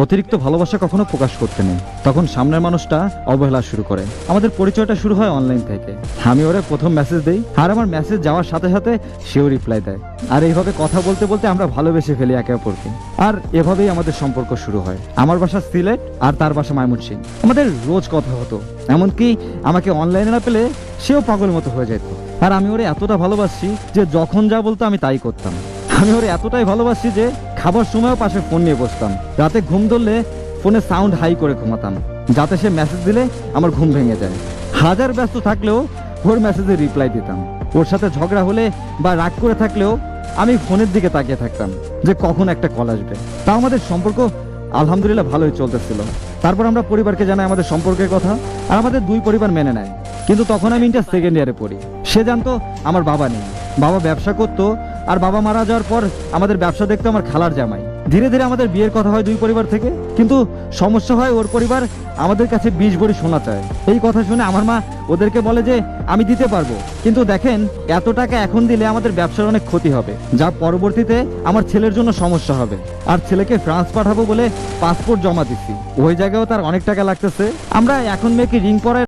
অতিরিক্ত ভালোবাসা কখনো প্রকাশ করতে নেই, তখন সামনের মানুষটা অবহেলা শুরু করে। আমাদের পরিচয়টা শুরু হয় অনলাইন থেকে। আমি ওরে প্রথম মেসেজ দেই, আর আমার মেসেজ যাওয়ার সাথে সাথে সেও রিপ্লাই দেয়। আর এইভাবে কথা বলতে বলতে আমরা ভালোবেসে ফেলি একে অপরকে। আর এভাবেই আমাদের সম্পর্ক শুরু হয়। আমার বাসা সিলেট আর তার বাসা ময়মনসিংহ। আমাদের রোজ কথা হতো, এমনকি আমাকে অনলাইনে না পেলে সেও পাগল মতো হয়ে যেত। আর আমি ওরে এতটা ভালোবাসি যে যখন যা বলতো আমি তাই করতাম। আমি ওরে এতটাই ভালোবাসি যে খাবার সময়ও পাশে ফোন নিয়ে বসতাম। রাতে ঘুম ধরলে ফোনে সাউন্ড হাই করে ঘুমাতাম, যাতে সে মেসেজ দিলে আমার ঘুম ভেঙে যায়। হাজার ব্যস্ত থাকলেও ওর মেসেজে রিপ্লাই দিতাম। ওর সাথে ঝগড়া হলে বা রাগ করে থাকলেও আমি ফোনের দিকে তাকিয়ে থাকতাম যে কখন একটা কল আসবে। তা আমাদের সম্পর্ক আলহামদুলিল্লাহ ভালোই চলতেছিল। তারপর আমরা পরিবারকে জানাই আমাদের সম্পর্কের কথা, আর আমাদের দুই পরিবার মেনে নেয়। কিন্তু তখন আমি ইন্টার সেকেন্ড ইয়ারে পড়ি। সে জানতো আমার বাবা নেই, বাবা ব্যবসা করতো, আর বাবা মারা যাওয়ার পর আমাদের ব্যবসা দেখতো আমার খালার জামাই। ধীরে ধীরে আমাদের বিয়ের কথা হয় দুই পরিবার থেকে, কিন্তু সমস্যা হয় ওর পরিবার আমাদের কাছে 20 ভরি সোনা চায়। এই কথা শুনে আমার মা ওদেরকে বলে যে আমি দিতে পারবো, কিন্তু দেখেন এত টাকা এখন দিলে আমাদের ব্যবসার অনেক ক্ষতি হবে, যা পরবর্তীতে আমার ছেলের জন্য সমস্যা হবে। আর ছেলেকে ফ্রান্স পাঠাবো বলে পাসপোর্ট জমা দিচ্ছি, ওই জায়গায়ও তার অনেক টাকা লাগতেছে। আমরা এখন মেয়েকে রিং পরায়